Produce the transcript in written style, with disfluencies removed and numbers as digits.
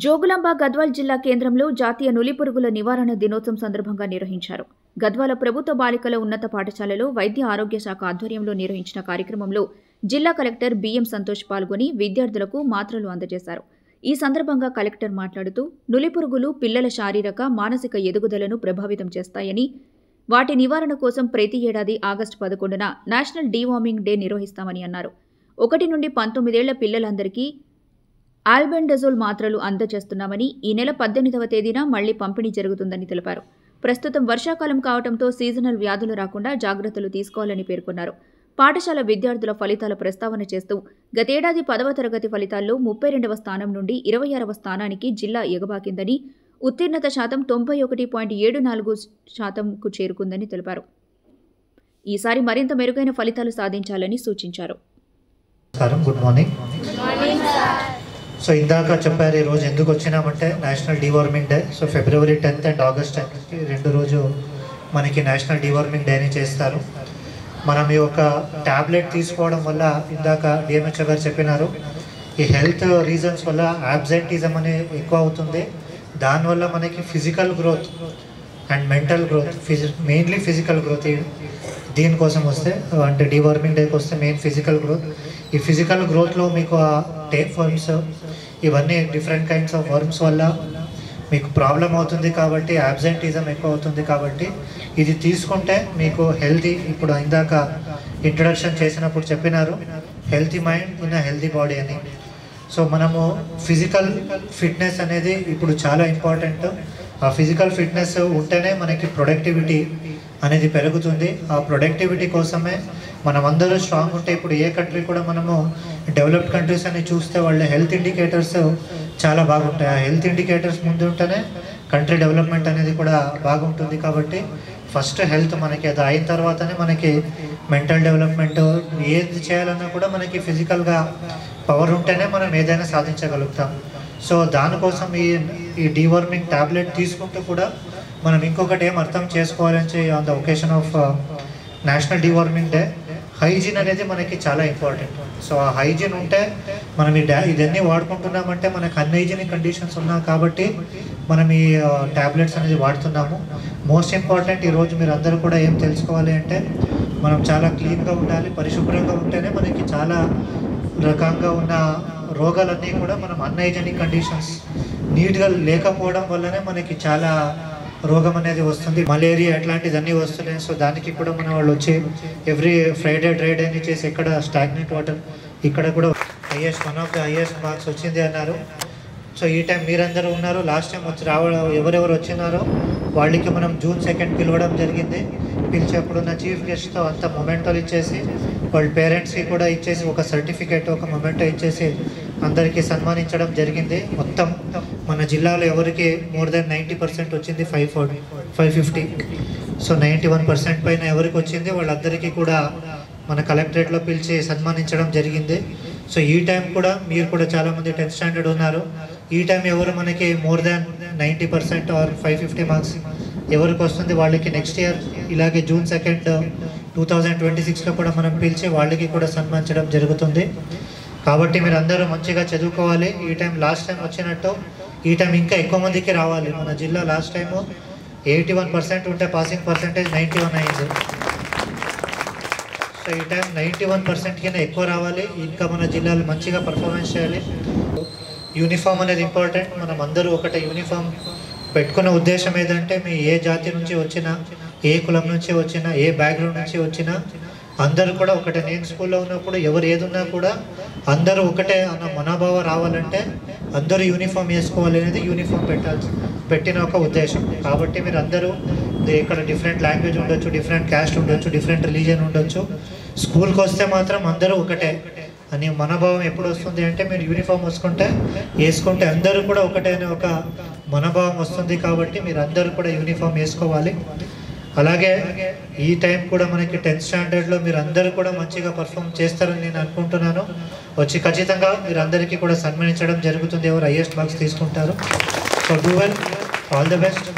జోగులాంబ గద్వాల్ జిల్లా కేంద్రంలో జాతీయ నులిపురుగుల నివారణ దినోత్సవం సందర్భంగా నిర్వహించారు. గద్వాల ప్రభుత్వ బాలికల ఉన్నత పాఠశాలలో వైద్య ఆరోగ్య శాఖ ఆధ్వర్యంలో నిర్వహించిన కార్యక్రమంలో జిల్లా కలెక్టర్ బిఎం సంతోష్ పాల్గొని విద్యార్థులకు మాత్రలు అందజేశారు. ఈ సందర్భంగా కలెక్టర్ మాట్లాడుతూ నులిపురుగులు పిల్లల శారీరక, మానసిక ఎదుగుదలను ప్రభావితం చేస్తాయని, వాటి నివారణ కోసం ప్రతి ఏడాది ఆగస్టు 11న నేషనల్ డీవార్మింగ్ డే నిర్వహిస్తామని అన్నారు. 1 నుండి 19 ఏళ్ల పిల్లలందరికీ ఆల్బెండజోల్ మాత్రలు అందజేస్తున్నామని, ఈ నెల 18వ తేదీన మళ్లీ పంపిణీ జరుగుతుందని తెలిపారు. ప్రస్తుతం వర్షాకాలం కావడంతో సీజనల్ వ్యాధులు రాకుండా జాగ్రత్తలు తీసుకోవాలని పేర్కొన్నారు. పాఠశాల విద్యార్థుల ఫలితాల ప్రస్తావన చేస్తూ గతేడాది 10వ తరగతి ఫలితాల్లో 32వ స్థానం నుండి 26వ స్థానానికి జిల్లా ఎగబాకిందని, ఉత్తీర్ణత శాతం 91.74%కు చేరుకుందని తెలిపారు. ఈసారి మరింత మెరుగైన ఫలితాలు సాధించాలని సూచించారు. Good morning. సో ఇందాక చెప్పారు ఈరోజు ఎందుకు వచ్చినామంటే national deworming day. So February 10th and August 10th 2 రోజు మనకి నేషనల్ డీవార్మింగ్ డేని చేస్తారు. మనం ఈ ఒక ట్యాబ్లెట్ తీసుకోవడం వల్ల ఇందాక డిఎంహెచ్ఓ గారు చెప్పినారు, ఈ హెల్త్ రీజన్స్ వల్ల యాబ్సెంటిజం అనేది ఎక్కువ అవుతుంది. దానివల్ల మనకి physical growth and mental growth, mainly physical growth దీనికోసం వస్తే అంటే డీవార్మింగ్ డేకి వస్తే మెయిన్ ఫిజికల్ గ్రోత్. ఈ ఫిజికల్ గ్రోత్లో మీకు టేప్ వర్మ్స్ ఇవన్నీ డిఫరెంట్ కైండ్స్ ఆఫ్ వర్మ్స్ వల్ల మీకు ప్రాబ్లం అవుతుంది. కాబట్టి యాబ్సెంటిజం ఎక్కువ అవుతుంది. కాబట్టి ఇది తీసుకుంటే మీకు హెల్తీ, ఇప్పుడు ఇందాక ఇంట్రడక్షన్ చేసినప్పుడు చెప్పినారు healthy mind in a healthy body అని. సో మనము ఫిజికల్ ఫిట్నెస్ అనేది ఇప్పుడు చాలా ఇంపార్టెంట్. ఆ ఫిజికల్ ఫిట్నెస్ ఉంటేనే మనకి ప్రొడక్టివిటీ అనేది పెరుగుతుంది. ఆ ప్రొడక్టివిటీ కోసమే మనమందరూ స్ట్రాంగ్ ఉంటే, ఇప్పుడు ఏ కంట్రీ కూడా మనము డెవలప్డ్ కంట్రీస్ అని చూస్తే వాళ్ళ హెల్త్ ఇండికేటర్స్ చాలా బాగుంటాయి. ఆ హెల్త్ ఇండికేటర్స్ ముందు ఉంటేనే కంట్రీ డెవలప్మెంట్ అనేది కూడా బాగుంటుంది. కాబట్టి ఫస్ట్ హెల్త్ మనకి అది అయిన తర్వాతనే మనకి మెంటల్ డెవలప్మెంట్, ఏది చేయాలన్నా కూడా మనకి ఫిజికల్గా పవర్ ఉంటేనే మనం ఏదైనా సాధించగలుగుతాం. సో దానికోసం ఈ డీవార్మింగ్ ట్యాబ్లెట్ తీసుకుంటూ కూడా మనం ఇంకొకటి ఏం అర్థం చేసుకోవాలని on the occasion of national deworming day, hygiene అనేది మనకి చాలా ఇంపార్టెంట్. సో ఆ హైజీన్ ఉంటే మనం ఇదన్నీ వాడుకుంటున్నామంటే మనకు అన్హైజీనిక్ కండిషన్స్ ఉన్నాయి కాబట్టి మనం ఈ ట్యాబ్లెట్స్ అనేది వాడుతున్నాము. మోస్ట్ ఇంపార్టెంట్ ఈరోజు మీరు అందరూ కూడా ఏం తెలుసుకోవాలి అంటే, మనం చాలా క్లీన్గా ఉండాలి. పరిశుభ్రంగా ఉంటేనే మనకి చాలా రకంగా ఉన్న రోగాలన్నీ కూడా మనం అన్హైజీనిక్ కండిషన్స్ నీట్గా లేకపోవడం వల్లనే మనకి చాలా రోగం అనేది వస్తుంది. మలేరియా అట్లాంటివన్నీ వస్తున్నాయి. సో దానికి కూడా మన వాళ్ళు వచ్చి ఎవ్రీ ఫ్రైడే డ్రై డే అని చేసి ఇక్కడ స్టాగ్నెంట్ వాటర్ ఇక్కడ కూడా one of the highest marks వచ్చింది అన్నారు. సో ఈ టైం మీరందరూ ఉన్నారు. లాస్ట్ టైం వచ్చి ఎవరెవరు వచ్చినారో వాళ్ళకి మనం June 2 పిలవడం జరిగింది. పిలిచేప్పుడు నా చీఫ్ గెస్ట్తో అంత మొమెంటోలు ఇచ్చేసి వాళ్ళ పేరెంట్స్కి కూడా ఇచ్చేసి ఒక సర్టిఫికేట్, ఒక మొమెంటో ఇచ్చేసి అందరికీ సన్మానించడం జరిగింది. మొత్తం మన జిల్లాలో ఎవరికి మోర్ దెన్ 90% వచ్చింది, 550. సో 91% పైన ఎవరికి వచ్చింది వాళ్ళందరికీ కూడా మన కలెక్టరేట్లో పిలిచి సన్మానించడం జరిగింది. సో ఈ టైం కూడా మీరు కూడా చాలామంది 10th స్టాండర్డ్ ఉన్నారు. ఈ టైం ఎవరు మనకి మోర్ దాన్ 90% ఆర్ 550 మార్క్స్ ఎవరికి వస్తుంది వాళ్ళకి నెక్స్ట్ ఇయర్ ఇలాగే June 2, 2026లో కూడా మనం పిలిచి వాళ్ళకి కూడా సన్మానించడం జరుగుతుంది. కాబట్టి మీరు అందరూ మంచిగా చదువుకోవాలి. ఈ టైం లాస్ట్ టైం వచ్చినట్టు ఈ టైం ఇంకా ఎక్కువ మందికి రావాలి. మన జిల్లా లాస్ట్ టైము 81% ఉంటే పాసింగ్ పర్సెంటేజ్ 91 అయింది. సో ఈ టైం 91% కన్నా ఎక్కువ రావాలి. ఇంకా మన జిల్లాలో మంచిగా పర్ఫార్మెన్స్ చేయాలి. యూనిఫామ్ అనేది ఇంపార్టెంట్. మనం అందరూ ఒకటే యూనిఫామ్ పెట్టుకున్న ఉద్దేశం ఏదంటే, మీ ఏ జాతి నుంచి వచ్చినా, ఏ కులం నుంచి వచ్చినా, ఏ బ్యాక్గ్రౌండ్ నుంచి వచ్చినా అందరూ కూడా ఒకటే. నేను స్కూల్లో ఉన్నప్పుడు ఎవరు ఏదున్నా కూడా అందరూ ఒకటే అన్న మనోభావం రావాలంటే అందరూ యూనిఫామ్ వేసుకోవాలి అనేది యూనిఫామ్ పెట్టిన ఒక ఉద్దేశం. కాబట్టి మీరు అందరూ ఇక్కడ డిఫరెంట్ లాంగ్వేజ్ ఉండొచ్చు, డిఫరెంట్ క్యాస్ట్ ఉండొచ్చు, డిఫరెంట్ రిలీజియన్ ఉండొచ్చు, స్కూల్కి వస్తే మాత్రం అందరూ ఒకటే అని మనోభావం ఎప్పుడు వస్తుంది అంటే, మీరు యూనిఫామ్ వేసుకుంటే అందరూ కూడా ఒకటే అనే ఒక మనోభావం వస్తుంది. కాబట్టి మీరు అందరూ కూడా యూనిఫామ్ వేసుకోవాలి. అలాగే ఈ టైం కూడా మనకి 10th స్టాండర్డ్లో మీరు అందరూ కూడా మంచిగా పర్ఫామ్ చేస్తారని నేను అనుకుంటున్నాను. వచ్చి ఖచ్చితంగా మీరు అందరికీ కూడా సన్మానించడం జరుగుతుంది ఎవరు హైయెస్ట్ మార్క్స్ తీసుకుంటారు. So do well, all the best.